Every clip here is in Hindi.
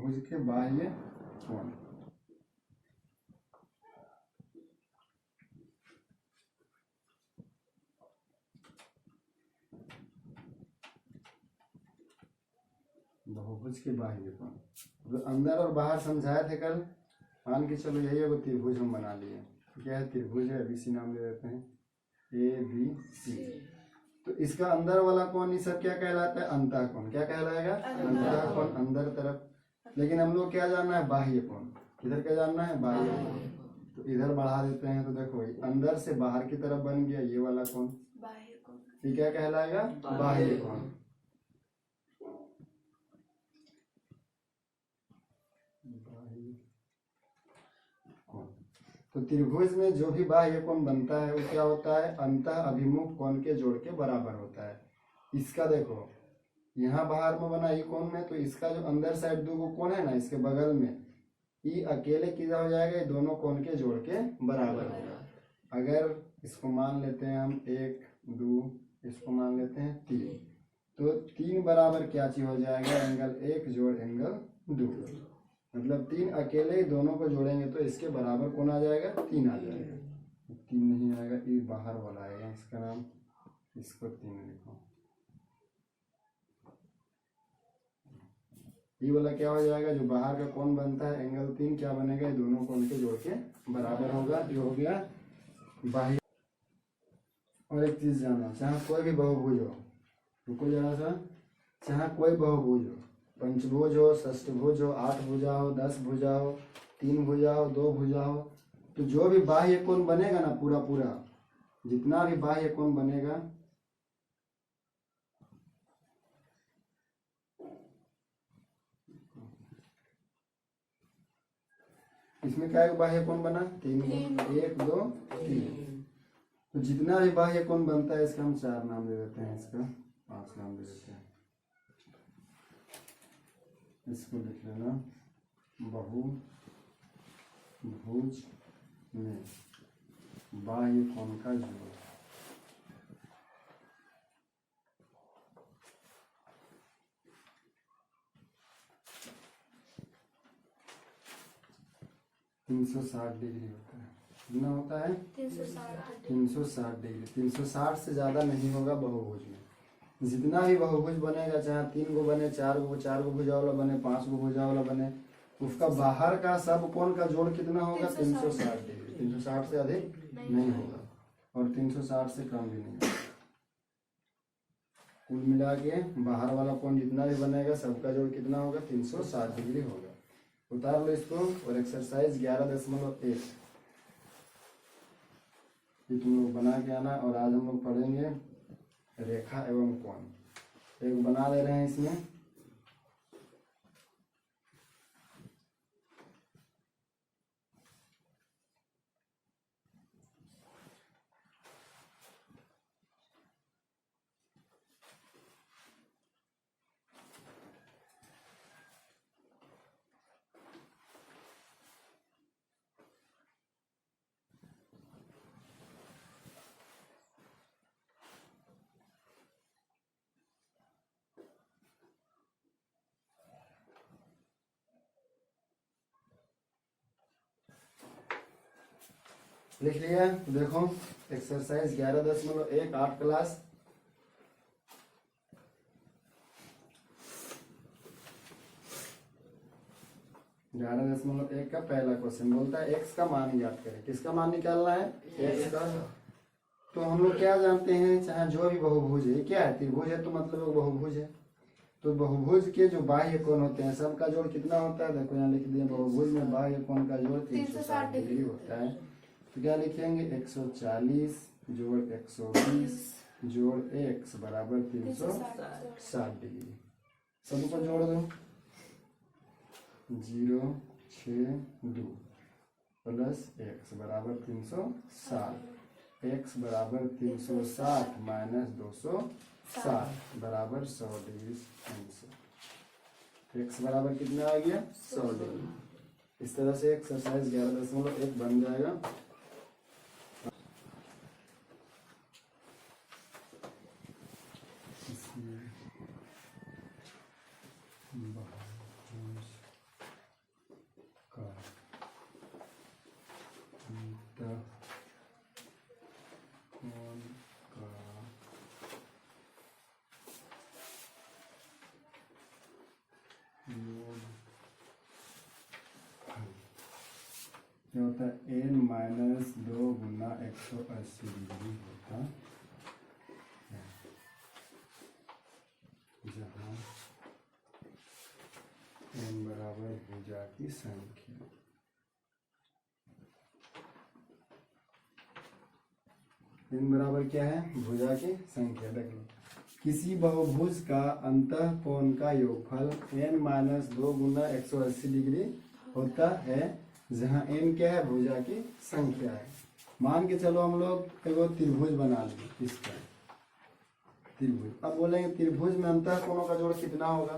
बहुभुज के बाह्य कोण। बहुभुज के बाह्य कोण, तो अंदर और बाहर समझाए थे कल। मान के चलो यही है, वो त्रिभुज हम बना लिए। क्या है, त्रिभुज है, ABC नाम ले देते हैं, ABC। तो इसका अंदर वाला कोण ये सब क्या कहलाता है, अंतःकोण। क्या कहलाएगा, अंतःकोण, अंदर तरफ। लेकिन हम लोग क्या जानना है, बाह्य कोण। किधर क्या जानना है, बाह्य कोण। तो इधर बढ़ा देते हैं, तो देखो अंदर से बाहर की तरफ बन गया ये वाला कोण, बाह्य कोण। ये क्या कहलाएगा, बाह्य कोण। तो त्रिभुज में जो भी बाह्य कोण बनता है वो क्या होता है, अंतः अभिमुख कोण के जोड़ के बराबर होता है। इसका देखो यहाँ बाहर में बना ये कोण में, तो इसका जो अंदर साइड दो कोण है ना, इसके बगल में, ये अकेले किधर हो जाएगा, ये दोनों कोण के जोड़ के बराबर होगा। अगर इसको मान लेते हैं हम 1 2, इसको मान लेते हैं 3, तो 3 बराबर क्या चीज हो जाएगा, एंगल 1 जोड़ एंगल 2। मतलब 3 अकेले दोनों को जोड़ेंगे तो इसके बराबर कौन आ जाएगा, 3 आ जाएगा। 3 नहीं आएगा, ये बाहर वाला आएगा, इसका नाम, इसको 3 लिखो। ये वाला क्या हो जाएगा, जो बाहर का कोण बनता है एंगल 3 क्या बनेगा, ये दोनों कोण के जोड़ के बराबर होगा, जो हो गया बाह्य। और एक चीज जानो, चाहे कोई भी बहुभुज हो, रुको जरा सा, चाहे कोई बहुभुज हो, पंचभुज हो, षष्ठभुज हो, 8 भुजा हो, 10 भुजा हो, 3 भुजा हो, 2 भुजा हो, तो जो भी बाह्य कोण बनेगा ना, पूरा पूरा जितना भी बाह्य कोण बनेगा, इसमें क्या बाह्य कोण बना, 3 1 2 3। तो जितना भी बाह्य कोण बनता है इसका हम 4 नाम दे देते हैं, इसका 5 नाम दे देते हैं। इसको लिख लेना, बहुभुज में बाह्य कोण का जोड़। तीन 360 डिग्री होता है, कितना होता है, 360 डिग्री। 360 से ज्यादा नहीं होगा बहुभुज में। जितना भी बहुभुज बनेगा, चाहे 3 गो बने, 4 गो भुजा वाला बने, 5 गो भुजा वाला बने, उसका बाहर का सब कोण का जोड़ कितना होगा, 360 डिग्री। 360 से अधिक नहीं होगा और 360 से कम भी नहीं होगा। कुल मिला के बाहर वाला कोण जितना भी बनेगा सबका जोड़ कितना होगा, 360 डिग्री होगा। उतार लो इसको। और एक्सरसाइज 11.1 ये तुम लोग बना के आना। और आज हम लोग पढ़ेंगे रेखा एवं कोण। एक बना ले रहे हैं इसमें, लिख लिया। देखो एक्सरसाइज 11.1 8 क्लास। (11.1) का पहला क्वेश्चन बोलता है एक्स का मान ज्ञात करें। किसका मान निकालना है, एक्स का। तो हम लोग क्या जानते हैं, चाहे जो भी बहुभुज है, क्या है, त्रिभुज है तो मतलब वो बहुभुज है। तो बहुभुज के जो बाह्य कोण होते हैं सबका जोड़ कितना होता है, देखो यहाँ लिख दिए, बहुभुज में बाह्य कोण का जोड़ 360 डिग्री होता है। तो क्या लिखेंगे, 140 जोड़ 120 जोड़ x बराबर 360 डिग्री। सबको जोड़ दो, 0 6 2 प्लस x बराबर 360, x बराबर 360 माइनस 260 बराबर 100 डिग्री आंसर। x बराबर कितना आ गया, 100 डिग्री। इस तरह से एक्सरसाइज 11.1 बन जाएगा। क्या होता है n-2 गुना 180 डिग्री होता है, जहाँ n बराबर भुजा की संख्या। n बराबर क्या है? भुजा की संख्या। देख लो, किसी बहुभुज का अंतः कोण का योगफल n-2 गुना 180 डिग्री होता है, जहाँ n क्या है? भुजा की संख्या है। मान के चलो हम लोग एगो त्रिभुज बना लेंगे। इसका त्रिभुज, अब बोलेंगे त्रिभुज में अंतः कोणों का जोड़ कितना होगा,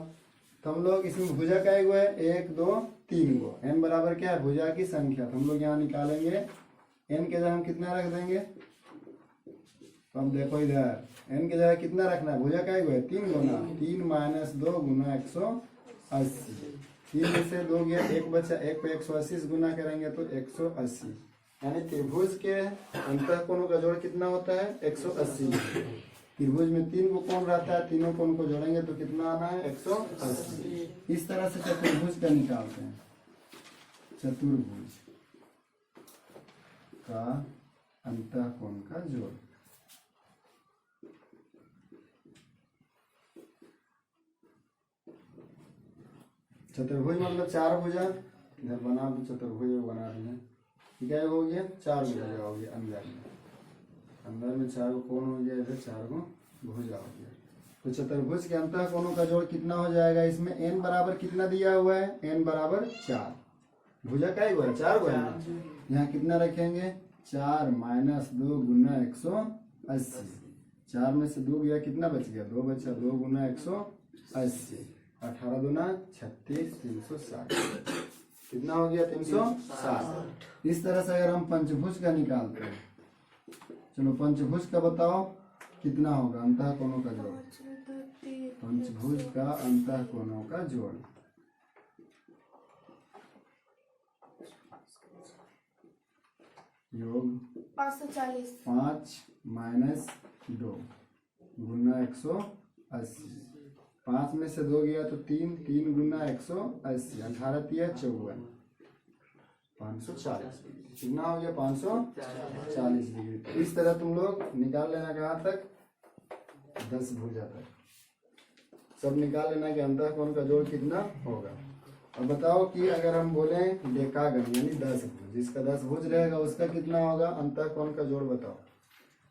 तो हम लोग इसमें भुजा का एक है 1 2 3 गो, n बराबर क्या है? भुजा की संख्या। तो हम लोग यहाँ निकालेंगे n के जगह हम कितना रख देंगे, तो अब देखो इधर n की जगह कितना रखना है? भुजा का एक है 3 गुना 3-2 गुना 180, 3 में से 2 गया 1 बचा, 1 पे 180 गुना करेंगे तो 180, यानी त्रिभुज के अंतः कोणों का जोड़ कितना होता है? 180। त्रिभुज में 3 को कोण रहता है, तीनों कोण को जोड़ेंगे तो कितना आना है? 180। इस तरह से चतुर्भुज का निकालते हैं। चतुर्भुज का अंतः कोण का जोड़। चतुर्भुज मतलब 4 भुजा, इधर बना दो चतुर्भुज बना दिए, ठीक है, हो गया 4 भुजा हो गया। अंदर में 4 कोण हो गया, इधर 4 भुजा हो गया। तो चतुर्भुज के अंतः कोणों का जोड़ कितना हो जाएगा? इसमें n बराबर कितना दिया हुआ है? n बराबर 4, भुजा का ही हुआ है 4 हुआ है। यहाँ कितना रखेंगे? 4-2 गुना 180, 4 में से 2 गया, कितना बच गया? 2 बचा, 2 गुना 180, 18 दूना 36, 360, कितना हो गया? 360। इस तरह से अगर हम पंचभुज का निकालते हैं, चलो पंचभुज का बताओ कितना होगा अंतः कोणों का जोड़? पंचभुज का अंतः कोणों का जोड़ योग 540, 5-2 गुना 180, 5 में से 2 गया तो 3, 3 गुना 180, 18 तिया 54, 540, कितना हो गया? 540 डिग्री। इस तरह तुम लोग निकाल लेना, कहाँ तक? 10 भुजा तक सब निकाल लेना कि अंतः कोण का जोड़ कितना होगा। अब बताओ कि अगर हम बोले डेकागन यानी 10 भुज, जिसका 10 भुज रहेगा उसका कितना होगा अंतः कोण का जोड़ बताओ।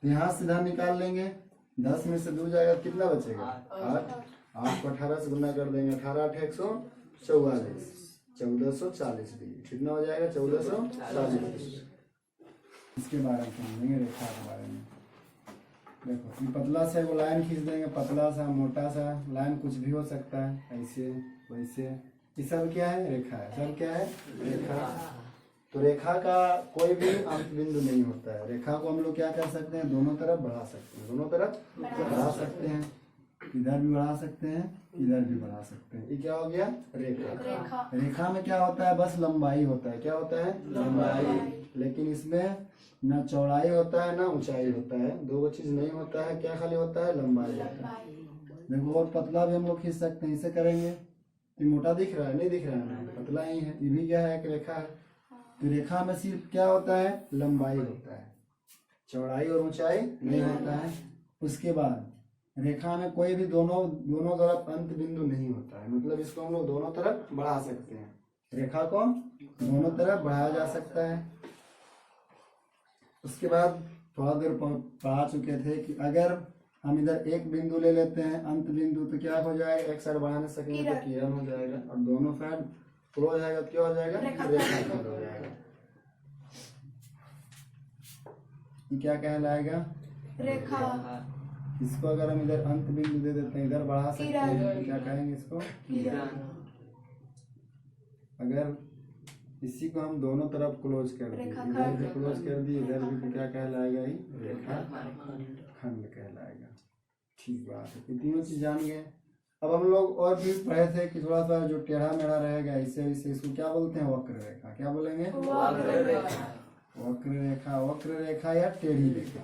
यहाँ सीधा निकाल लेंगे, 10 में से 2 जाएगा कितना बचेगा? 8, 8 को 18 से गुना कर देंगे, 18 8 144, 1440 डिग्री, कितना हो जाएगा? 1440। इसके बारे में समझेंगे, रेखा के बारे में। देखो ये पतला सा वो लाइन खींच देंगे, पतला सा मोटा सा लाइन, कुछ भी हो सकता है, ऐसे वैसे। ये सब क्या है? रेखा है। सब क्या है? रेखा। तो रेखा का कोई भी अंत बिंदु नहीं होता है। रेखा को हम लोग क्या कर सकते हैं? दोनों तरफ बढ़ा सकते हैं, दोनों तरफ बढ़ा सकते हैं, इधर भी बढ़ा सकते हैं, इधर भी बढ़ा सकते हैं। ये क्या हो गया? रेखा। रेखा में क्या होता है? बस लंबाई होता है। क्या होता है? लंबाई। लेकिन इसमें ना चौड़ाई होता है ना ऊंचाई होता है, 2 चीज नहीं होता है। क्या खाली होता है? लंबाई होता है। देखो और पतला भी हम लोग खींच सकते हैं, इसे करेंगे। ये मोटा दिख रहा है? नहीं दिख रहा है, पतला ही है। ये भी क्या है? एक रेखा है। तो रेखा में सिर्फ क्या होता है? लंबाई होता है, चौड़ाई और ऊंचाई नहीं होता है। उसके बाद रेखा में कोई भी दोनों तरफ अंत बिंदु नहीं होता है, मतलब इसको हम लोग दोनों तरफ बढ़ा सकते हैं। रेखा को दोनों तरफ बढ़ाया जा सकता है। उसके बाद थोड़ा देर पढ़ा चुके थे कि अगर हम इधर एक बिंदु ले लेते हैं अंत बिंदु, तो क्या हो जाएगा? एक साइड बढ़ा नहीं सकेंगे तो किरण हो जाएगा, और दोनों साइड क्लोज हो जाएगा तो क्या हो जाएगा? रेखा हो जाएगा। ये क्या कहलाएगा? रेखा। इसको अगर हम इधर अंत बिंदु दे देते हैं, इधर बढ़ा सकते हैं, तो क्या कहेंगे इसको? किरण। अगर इसी को हम दोनों तरफ क्लोज कर दिए, इधर भी क्लोज कर दिए, इधर भी, तो क्या कहलाएगा? ही रेखा खंड कहलाएगा। ठीक बात है, ये तीनों चीज जान गए। अब हम लोग और भी पढ़े थे कि थोड़ा सा जो टेढ़ा मेढ़ा रहेगा इससे इसको क्या बोलते हैं? वक्र रेखा। क्या बोलेंगे? वक्र रेखा। वक्र रेखा या टेढ़ी रेखा,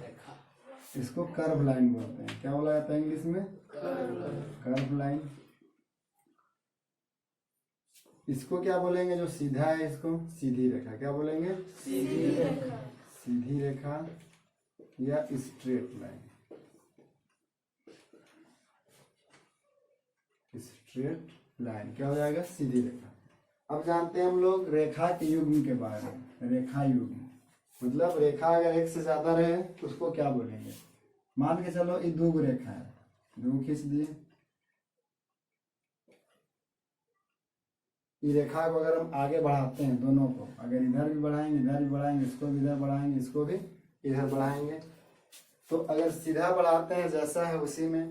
इसको कर्व लाइन बोलते हैं। क्या बोला जाता है इंग्लिश में? Curve line. इसको क्या बोलेंगे? जो सीधा है इसको सीधी रेखा क्या बोलेंगे? सीधी रेखा। सीधी रेखा या स्ट्रेट लाइन। स्ट्रेट लाइन क्या हो जाएगा? सीधी रेखा। अब जानते हैं हम लोग रेखा के युग्म के बारे में। रेखा युग्म मतलब रेखा अगर एक से ज्यादा रहे तो उसको क्या बोलेंगे? मान के चलो ये दो रेखा है, दो खींच दिए। ये रेखा को अगर हम आगे बढ़ाते हैं दोनों को, अगर इधर भी बढ़ाएंगे इधर भी बढ़ाएंगे, इसको भी इधर बढ़ाएंगे इसको भी इधर बढ़ाएंगे, तो अगर सीधा बढ़ाते हैं जैसा है उसी में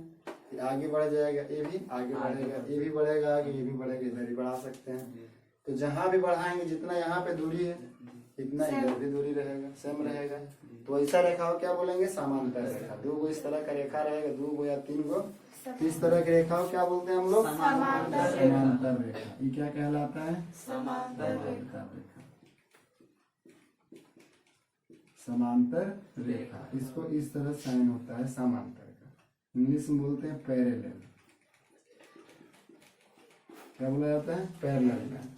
ये आगे बढ़ जाएगा, ये भी आगे बढ़ेगा, ये भी बढ़ेगा आगे, ये भी बढ़ेगा, इधर ही बढ़ा सकते हैं। तो जहां भी बढ़ाएंगे जितना यहाँ पे दूरी है इतना इधर भी दूरी रहेगा, सेम रहेगा। तो ऐसा रेखा को क्या बोलेंगे? समांतर रेखा। दो गो इस तरह का रेखा रहेगा, दो गो या तीन गो इस तरह की रेखा को क्या बोलते हैं हम लोग? समांतर रेखा। ये क्या कहलाता है? समांतर रेखा। समांतर रेखा। इसको इस तरह साइन होता है समांतर का। इंग्लिश में बोलते हैं पैरेलल। क्या बोला जाता है? पैरेलल।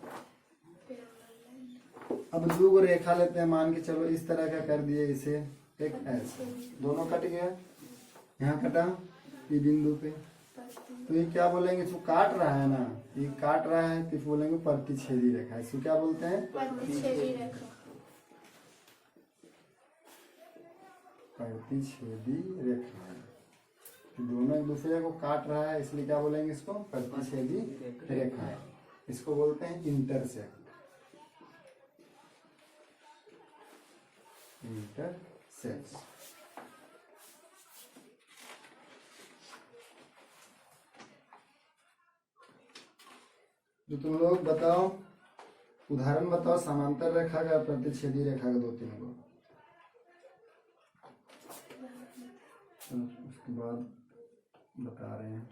अब दो को रेखा लेते हैं, मान के चलो इस तरह का कर दिए, इसे एक ऐसे दोनों कट गया, यहाँ कटा ये बिंदु पे, तो ये क्या बोलेंगे? जो काट रहा है ना, ये काट रहा है तो बोलेंगे प्रतिच्छेदी रेखा। इसको क्या बोलते हैं? प्रतिच्छेदी रेखा। प्रतिच्छेदी रेखा। तो दोनों एक दूसरे को काट रहा है इसलिए क्या बोलेंगे? इसको प्रतिच्छेदी रेखा है। इसको बोलते हैं इंटरसेक्ट। इंटरसेक्ट। जो तुम लोग बताओ, उदाहरण बताओ समांतर रेखा का, प्रतिच्छेदी रेखा का, दो तीन को। उसके बाद बता रहे हैं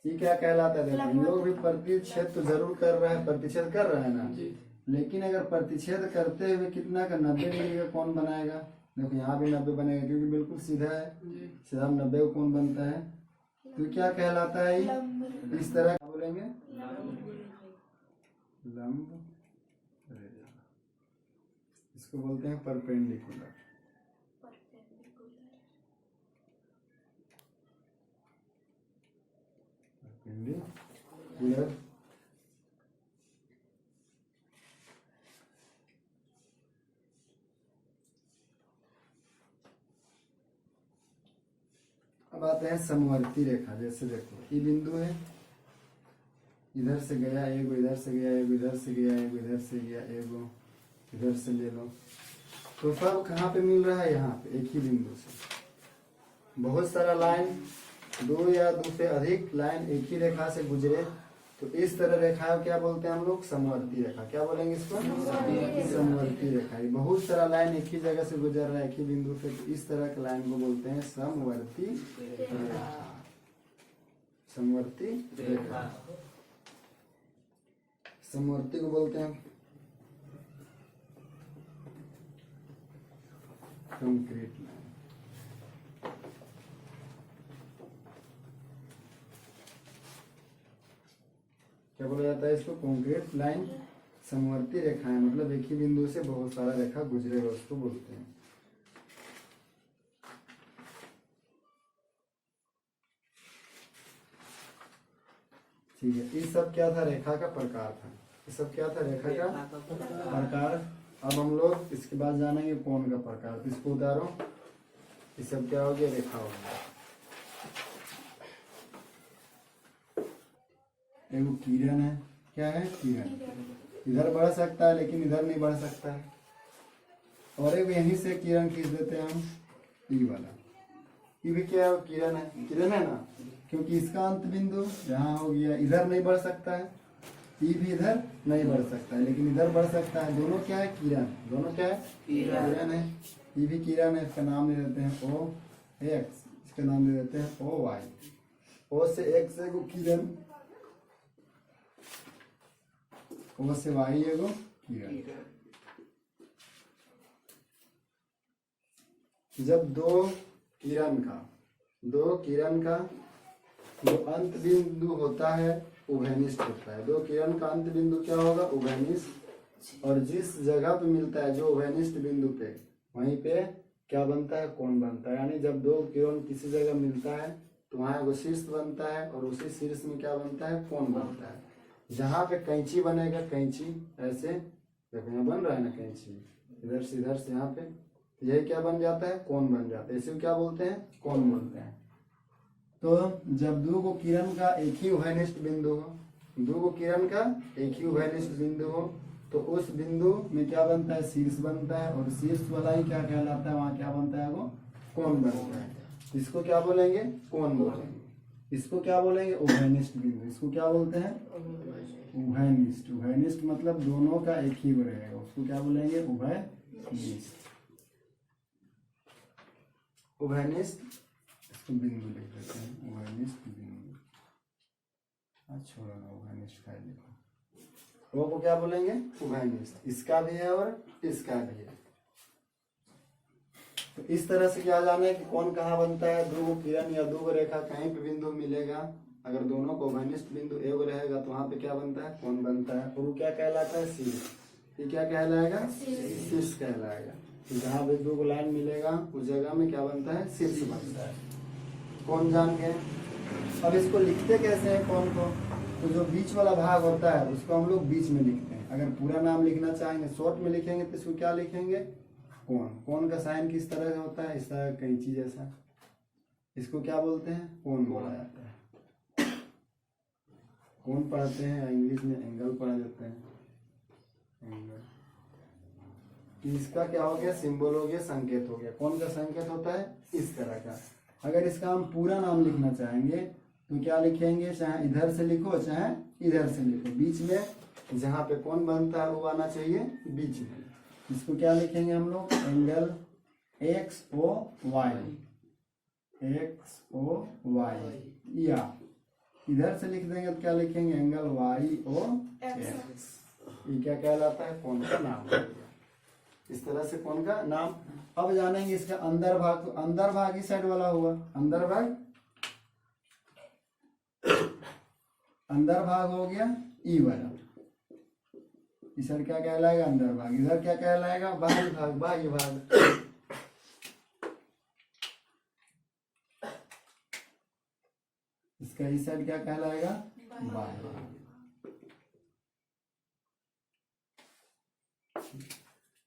ये क्या कहलाता है? देखो हम लोग भी प्रतिच्छेद तो जरूर कर रहे हैं, प्रतिच्छेद कर रहे हैं ना, लेकिन अगर प्रतिच्छेद करते हुए कितना का 90 डिग्री का कौन बनाएगा? देखो यहाँ भी 90 बनेगा क्योंकि बिल्कुल सीधा है, सीधा 90 का कौन बनता है, तो क्या कहलाता है? इस तरह क्या बोलेंगे? लंब रेखा। इसको बोलते हैं परपेंडिकुलर। परपेंडिकुलर। अब आते हैं समवर्ती रेखा। जैसे देखो ये बिंदु है, इधर से गया एगो, इधर से गया एगो, इधर से गया एगो, इधर से गया एगो, इधर से ले लो, तो सब कहाँ पे मिल रहा है? यहाँ पे एक ही बिंदु से। बहुत सारा लाइन, दो या दो से अधिक लाइन एक ही रेखा से गुजरे तो इस तरह रेखा क्या बोलते हैं हम लोग? समवर्ती रेखा। क्या बोलेंगे इसको? समवर्ती रेखा। बहुत सारा लाइन एक ही जगह से गुजर रहा है एक ही बिंदु से, तो इस तरह के लाइन को बोलते हैं समवर्ती रेखा। समवर्ती रेखा। समवर्ती को बोलते हैं कंक्रीट लाइन। क्या बोला जाता है इसको? Concrete line. समवर्ती रेखा है मतलब एक ही बिंदु से बहुत सारा रेखा गुजरेगा, उसको बोलते हैं। ठीक है, ये सब क्या था? रेखा का प्रकार था। ये सब क्या था? रेखा का प्रकार। अब हम लोग इसके बाद जानेंगे कोण का प्रकार। तो इसको उतारो, ये सब क्या हो गया? रेखा हो गया। एगो किरण है। क्या है? किरण। इधर बढ़ सकता है लेकिन इधर नहीं बढ़ सकता है। और एक यहीं से किरण खींच देते हैं हम, ई वाला। ये भी क्या है? किरण है। किरण है ना, क्योंकि इसका अंत बिंदु यहाँ हो गया, इधर नहीं बढ़ सकता है, ई भी इधर नहीं बढ़ सकता है लेकिन इधर बढ़ सकता है। दोनों क्या है? किरण। दोनों क्या है? किरण है। ये भी किरण है। इसका नाम दे देते हैं ओ एक्स, इसका नाम दे देते हैं ओ वाई। ओ से एक्स है वो किरण, ओ से वाई एगो किरण। जब दो किरण का जो अंत बिंदु होता है उभयनिष्ठ होता है। दो किरण का अंत बिंदु क्या होगा? उभयनिष्ठ। और जिस जगह पे मिलता है जो उभयनिष्ठ बिंदु पे, वहीं पे क्या बनता है? कोण बनता है। यानी जब दो किरण किसी जगह मिलता है तो वहां एगो शीर्ष बनता है और उसी शीर्ष में क्या बनता है? कोण बनता है। जहां पे कैंची बनेगा, कैंची ऐसे देखो यहाँ बन रहा है ना कैंची, इधर से यहाँ पे, यही क्या बन जाता है? कोण बन जाता है। इसे क्या बोलते हैं? कोण बोलते हैं। तो जब दो को किरण का एक ही उभयनिष्ठ बिंदु हो, दो को किरण का एक ही उभयनिष्ठ बिंदु हो, तो उस बिंदु में क्या बनता है? शीर्ष बनता है। और शीर्ष वाला ही क्या कहलाता है? वहां क्या बनता है? वो कोण बनता है। इसको क्या बोलेंगे? कोण बोलेंगे। इसको क्या बोलेंगे? उभयनिष्ठ बिंदु। इसको क्या बोलते हैं? उभयनिष्ठ। उभयनिष्ठ मतलब दोनों का एक ही रहेगा, उसको क्या बोलेंगे? उभयनिष्ठ। उभयनिष्ठ इसको बिंदु लिख देते हैं, उभयनिष्ठ बिंदु। छोड़ो ना, उभयनिष्ठ का लिखो। वो को क्या बोलेंगे? उभयनिष्ठ। इसका भी है और इसका भी है। तो इस तरह से क्या जाना है कि कौन कहाँ बनता है? दो किरण या दो रेखा कहीं पे बिंदु मिलेगा, अगर दोनों को उभयनिष्ठ बिंदु एक रहेगा तो वहां पे क्या बनता है? कोण बनता है। और वो क्या कहलाता है? शीर्ष। ये क्या कहलाएगा? शीर्ष कहलाएगा। तो जहाँ भी दो को लाइन मिलेगा उस जगह में क्या बनता है? शीर्ष बनता है। कोण जान गए। अब इसको लिखते कैसे हैं कोण को? तो जो बीच वाला भाग होता है उसको हम लोग बीच में लिखते हैं। अगर पूरा नाम लिखना चाहेंगे, शॉर्ट में लिखेंगे तो इसको क्या लिखेंगे? कोण। कोण का साइन किस तरह का होता है? इस तरह कैंची जैसा। इसको क्या बोलते हैं? कोण बोला जाता है। कोण पढ़ते हैं, इंग्लिश में एंगल पढ़ देते हैं, एंगल। इसका क्या हो गया? सिंबल हो गया, संकेत हो गया। कोण का संकेत होता है इस तरह का। अगर इसका हम पूरा नाम लिखना चाहेंगे तो क्या लिखेंगे? चाहे इधर से लिखो चाहे इधर से लिखो, बीच में जहाँ पे कोण बनता है वो आना चाहिए बीच में। इसको क्या लिखेंगे हम लोग? Angle X O Y. X O Y. या इधर से लिख देंगे तो क्या लिखेंगे? Angle Y O X. ये क्या कहलाता है? कोण का नाम हो गया। इस तरह से कोण का नाम। अब जानेंगे इसका अंदर भाग। तो अंदर भाग इस साइड वाला हुआ, अंदर भाग। अंदर भाग हो गया ई वाला। इधर क्या कहलाएगा? अंदर भाग। इधर क्या कहलाएगा? बाह्य भाग। बाह्य भाग। इसका इस साइड क्या कहलाएगा? बाह्य भाग।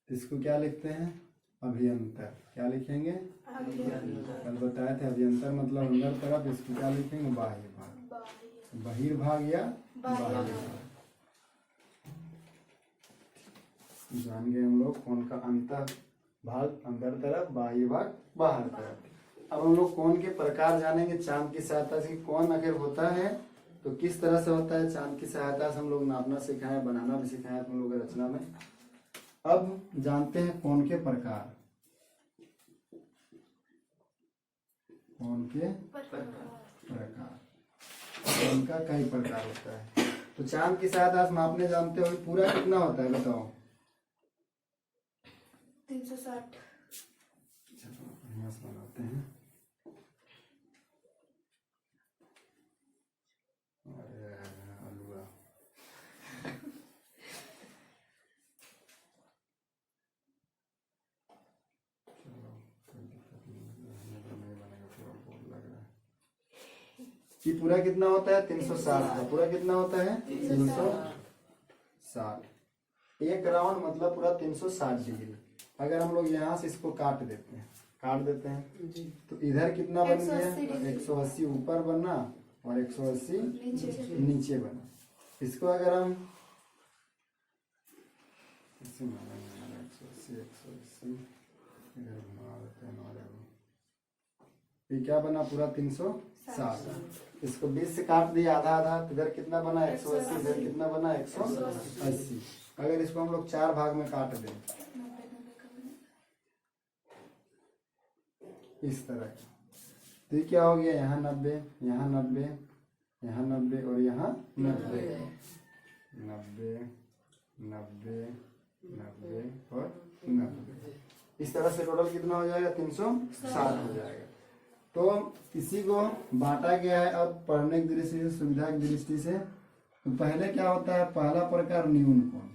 इसको क्या लिखते हैं? अभियंतर। क्या लिखेंगे? कल बताए थे अभियंतर मतलब अंदर तरफ। इसको क्या लिखेंगे? बाह्य भाग। बहिर्भाग या बाह्य भाग। जान गए हम लोग कोण का अंतर भाग अंदर तरफ, बाह्य भाग बाहर तरफ। अब हम लोग कोण के प्रकार जानेंगे चांद की सहायता से। कोण अगर होता है तो किस तरह से होता है? चांद की सहायता से हम लोग नापना सिखाए, बनाना भी सिखाए हम लोग रचना में। अब जानते हैं कोण के प्रकार। कोण के प्रकार, कोण का कई प्रकार होता है। तो चांद की सहायता से मापने जानते हो पूरा कितना होता है? बताओ। 360। बढ़िया से बनाते हैं। अलुआ ये पूरा कितना होता है? 360 का पूरा कितना होता है? 360। एक राउंड मतलब पूरा 360 डिग्री। अगर हम लोग यहाँ से इसको काट देते हैं जी। तो इधर कितना बन गया? 180 ऊपर बना और 180 नीचे बना। इसको अगर हम 180 इधर घुमा देते हैं, ये क्या बना? पूरा 360। इसको 20 से काट दिया, आधा आधा, तो इधर कितना बना? 180। इधर कितना बना? 180। अगर इसको हम लोग 4 भाग में काट दें इस तरह का, तो ये क्या हो गया? यहाँ 90, यहाँ 90, यहाँ 90 और यहाँ 90, 90, 90, 90 और 90। इस तरह से टोटल कितना हो जाएगा? 360 हो जाएगा। तो इसी को बांटा गया है अब पढ़ने की दृष्टि से, सुविधा की दृष्टि से। तो पहले क्या होता है, पहला प्रकार न्यून कोण।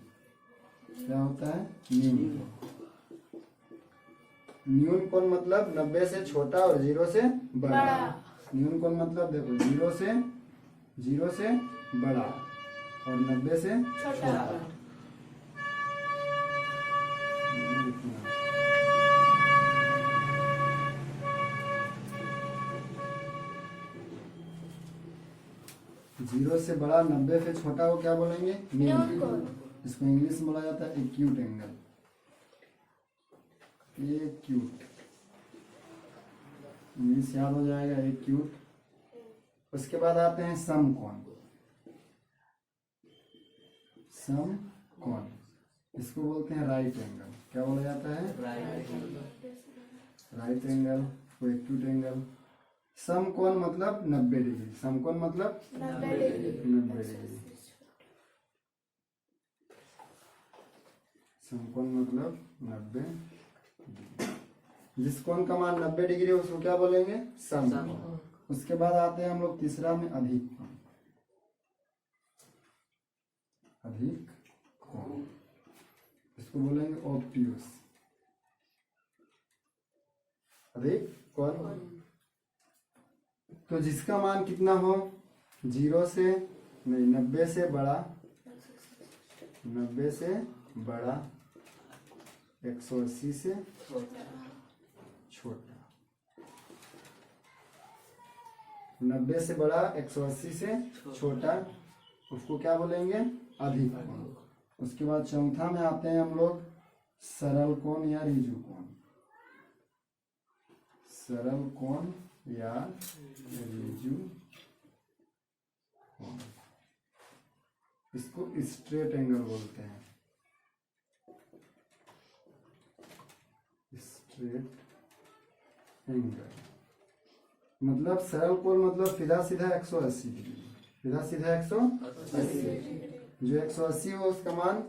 क्या होता है, न्यून कोण। न्यून कोण मतलब 90 से छोटा और 0 से बड़ा। न्यून कोण मतलब देखो 0 से बड़ा और 90 से छोटा। जीरो से बड़ा 90 से छोटा को क्या बोलेंगे, न्यून कोण। इसको इंग्लिश में बोला जाता है एक्यूट एंगल। एक्यूट इंग्लिश याद हो जाएगा, एक्यूट। उसके बाद आते हैं सम कोण। सम कोण इसको बोलते हैं राइट एंगल। क्या बोला जाता है, राइट एंगल को एक्यूट एंगल। सम कोण मतलब 90 डिग्री। सम कोण मतलब 90 डिग्री। सम कोण मतलब 90 डिग्री। जिस कोण का मान 90 डिग्री उसको क्या बोलेंगे, सम कोण। उसके बाद आते हैं हम लोग तीसरा में अधिक कोण। अधिक कोण इसको बोलेंगे ऑब्ट्यूस। अधिक कोण तो जिसका मान कितना हो, 0 से नहीं 90 से बड़ा, 90 से बड़ा, 180 से छोटा। 90 से बड़ा 180 से छोटा उसको क्या बोलेंगे, अधिक कोण। उसके बाद चौथा में आते हैं हम लोग सरल कोण या रिजु कोण। सरल कोण या रिजु कोण इसको स्ट्रेट एंगल बोलते हैं। स्ट्रेट एंगल मतलब सरल कोण मतलब सीधा सीधा 180 डिग्री। सीधा सीधा 180। जो 180 हो उसका मान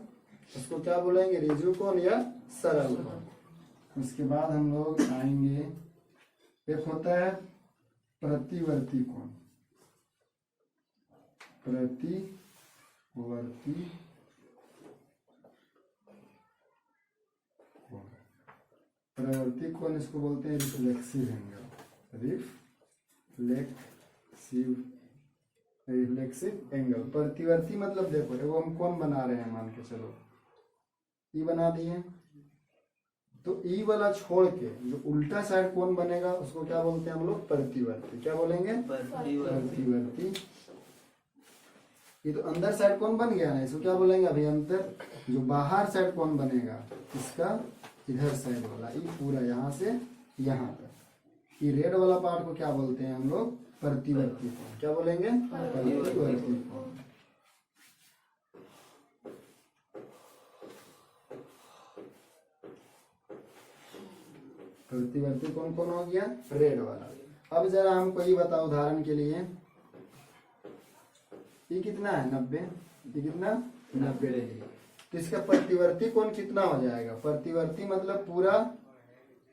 उसको क्या बोलेंगे, रिजु कोण या सरल कोण। उसके बाद हम लोग आएंगे, एक होता है प्रतिवर्ती कोण। प्रतिवर्ती कोण, प्रवर्ती कोण इसको बोलते हैं रिफ्लेक्सिव एंगल। Reflexive angle. प्रतिवर्ती मतलब देखो एगो हम कोण बना रहे हैं, मान के चलो ई बना दिए, तो ई वाला छोड़ के जो उल्टा साइड कोण बनेगा उसको क्या बोलते हैं हम लोग, प्रतिवर्ती। क्या बोलेंगे, प्रतिवर्ती। ये तो अंदर साइड कोण बन गया ना, इसको क्या बोलेंगे, अभियंतर। जो बाहर साइड कोण बनेगा इसका इधर साइड वाला, ये पूरा यहाँ से यहाँ तक, ये रेड वाला पार्ट को क्या बोलते हैं हम लोग, प्रतिवर्ती कोण। क्या बोलेंगे, प्रतिवर्ती कोण। प्रतिवर्ती कोण कौन हो गया, रेड वाला। अब जरा हमको ये बताओ उदाहरण के लिए, ये कितना है 90, ये कितना 90 डिग्री। तो इसका प्रतिवर्ती कोण कितना हो जाएगा, प्रतिवर्ती मतलब पूरा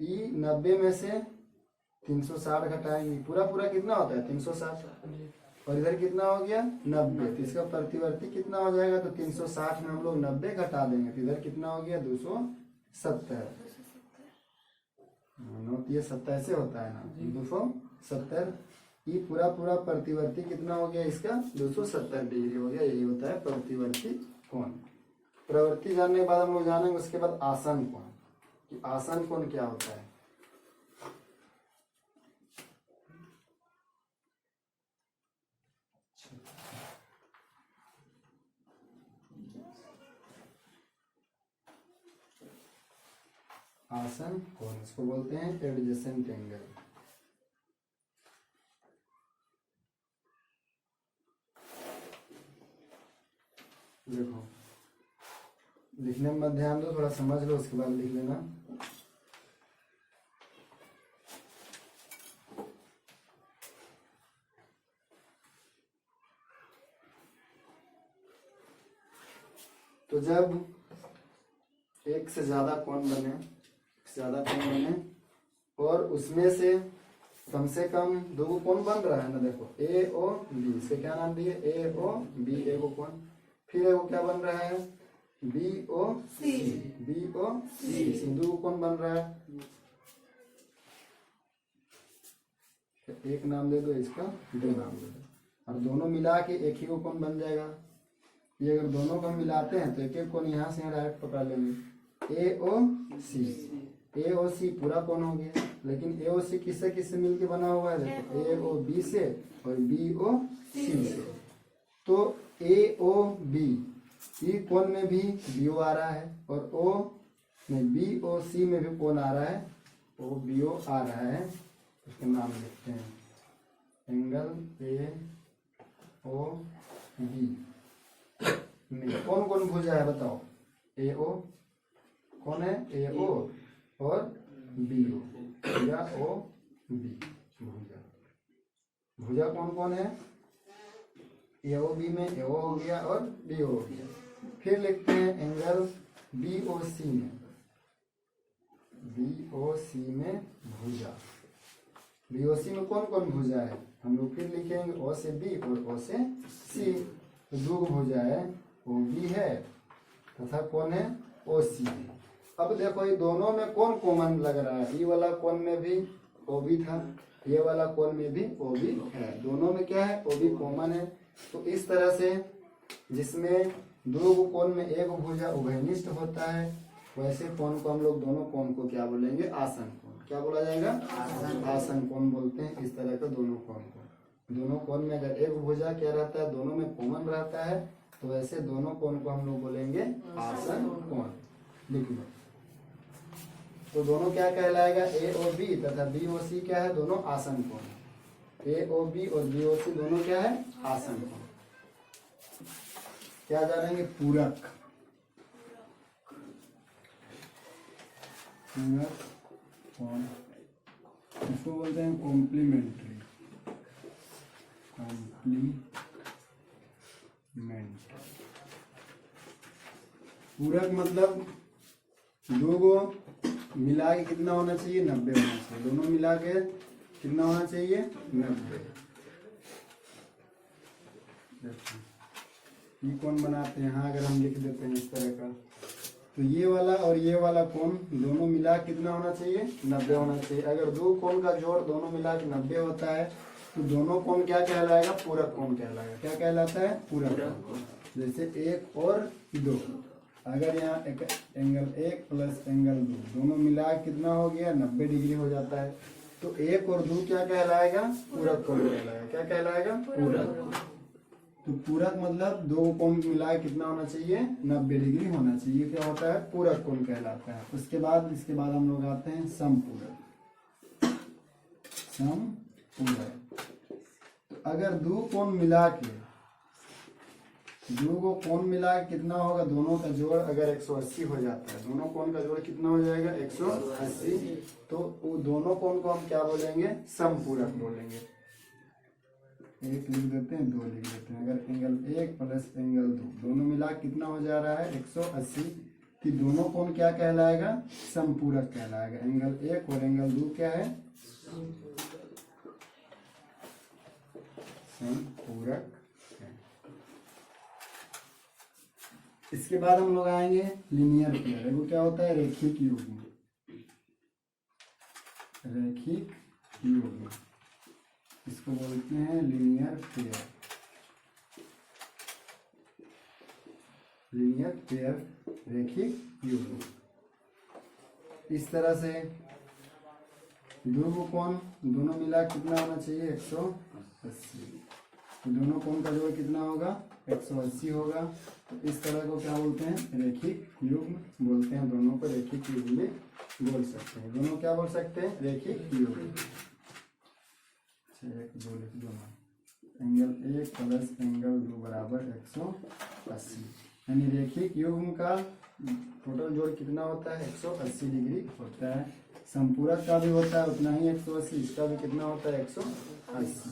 ये 90 में से 360 घटाएंगे, पूरा पूरा कितना होता है 360, और इधर कितना हो गया 90। तो इसका प्रतिवर्ती कितना हो जाएगा, तो 360 में हम लोग 90 घटा देंगे तो इधर कितना हो गया 270। ये 27 से होता है ना, 270। ये पूरा पूरा प्रतिवर्ती कितना हो गया इसका 270 डिग्री हो गया। यही होता है प्रतिवर्ती कोण। प्रवृत्ति जानने के बाद हम लोग जानेंगे उसके बाद आसन कोण, कि आसन कोण क्या होता है। आसन कोण इसको बोलते हैं एडजेसेंट एंगल। देखो लिखने में मत ध्यान दो, थोड़ा समझ लो उसके बाद लिख लेना। तो जब एक से ज्यादा कोण बने और उसमें से कम से कम दो को कोण बन रहा है ना, देखो ए ओ बी, इसके क्या नाम दिए, ए ओ बी, ए को कोण। फिर एगो क्या बन रहा है, बी ओ सी, बी ओ सी, दो को कोण बन रहा है। एक नाम दे दो, इसका दो नाम दे दो, और दोनों मिला के एक ही को कोण बन जाएगा। ये अगर दोनों को हम मिलाते हैं तो एक एक कोण यहाँ से डायरेक्ट पकड़ लेंगे, ए ओ सी, ए ओ सी पूरा कोण हो गया। लेकिन ए ओ सी किससे किससे मिलके बना हुआ है, देखो ए ओ बी से और बी ओ सी से। तो ए ओ बी, ई कोण में भी बी ओ आ रहा है, और ओ में बी ओ सी में भी कोण आ रहा है, ओ बी ओ आ रहा है। उसके नाम लिखते हैं, एंगल ए ओ बी में कौन कौन भुजा है बताओ, ए ओ कौन है, ए ओ और बी ओ, या ओ बी भुजा। भुजा कौन कौन है, ए ओ बी में ए ओ हो गया और बी ओ हो गया। फिर लिखते हैं एंगल बी ओ सी में, बी ओ सी में भुजा। बी ओ सी में कौन कौन भुजा है, हम लोग फिर लिखेंगे ओ से बी और ओ से सी। तो दो भुजा है, ओ बी है तथा कौन है, ओ सी है। अब देखो ये दोनों में कौन कॉमन लग रहा है, ये वाला कोण में भी ओ बी था, ये वाला कोण में भी ओ बी है, दोनों में क्या है, ओ बी कॉमन है। तो इस तरह से जिसमें दो कोण में एक भुजा उभयनिष्ठ होता है, वैसे कोण को हम लोग दोनों कोण को क्या बोलेंगे, आसन कोण। क्या बोला जाएगा, आसन कोण बोलते हैं इस तरह के दोनों कोण को। दोनों कोण में अगर एक भुजा क्या रहता है, दोनों में कॉमन रहता है, तो वैसे दोनों कोण को हम लोग बोलेंगे आसन कोण। लिख लो। तो दोनों क्या कहलाएगा, ए ओ बी तथा बी ओ सी क्या है, दोनों आसन कोण। ए ओ बी और बी ओ सी दोनों क्या है, आसन कोण। क्या जानेंगे, पूरक। पूरक कोण, इसको बोलते हैं कॉम्प्लीमेंट्री, कॉम्प्लीमेंट। पूरक मतलब दो को मिला के कितना होना चाहिए, 90 होना चाहिए। दोनों मिला के कितना होना चाहिए, 90। ये कोण बनाते हैं, हाँ अगर हम लिख देते हैं इस तरह का, तो ये वाला और ये वाला कोण दोनों मिला कितना होना चाहिए, 90 होना चाहिए। अगर दो कोण का जोड़ दोनों मिला के 90 होता है तो दोनों कोण क्या कहलाएगा, पूरक कोण कहलाएगा। क्या कहलाता है, पूरक कोण। जैसे एक और दो, अगर यहाँ एक एंगल एक प्लस एंगल दो दोनों मिला कितना हो गया, 90 डिग्री हो जाता है। तो एक और दो क्या कहलाएगा, पूरक कोण कहलाएगा। क्या कहलाएगा, पूरक। तो पूरक मतलब दो कोण मिला कितना होना चाहिए, 90 डिग्री होना चाहिए। क्या होता है, पूरक कोण कहलाता है। इसके बाद हम लोग आते हैं समपूरक। समपूरक अगर दो कोण मिला के, दो को कोण मिला के कितना होगा, दोनों का जोड़ अगर 180 हो जाता है, दोनों कोण का जोड़ कितना हो जाएगा, 180। तो वो दोनों कोण को हम क्या बोलेंगे, समपूरक बोलेंगे। एक लिख देते हैं, दो लिख देते हैं। अगर एंगल एक प्लस एंगल दो दोनों मिला कितना हो जा रहा है, 180। कि दोनों कोण क्या कहलाएगा, समपूरक कहलाएगा। एंगल एक और एंगल दो क्या है, समपूरक है। इसके बाद हम लोग आएंगे लीनियर पेयर। वो क्या होता है, रैखिक युग्म। रैखिक युग्म इसको बोलते हैं लीनियर पेयर। लीनियर पेयर, रैखिक युग्म। इस तरह से दो कोण दोनों मिला कितना होना चाहिए, 180। तो दोनों कोण का जोड़ कितना होगा, 180 होगा। तो इस तरह को क्या बोलते हैं, रैखिक युग्म बोलते हैं। दोनों को रैखिक युग्म भी बोल सकते हैं। दोनों क्या बोल सकते हैं, रैखिक युग्म। एक दो लिख दो ना, एंगल एक प्लस एंगल दो बराबर 180। यानी रैखिक युग्म का टोटल जोड़ कितना होता है, 180 डिग्री होता है। संपूरक का भी होता है उतना ही 180, इसका भी कितना होता है, 180।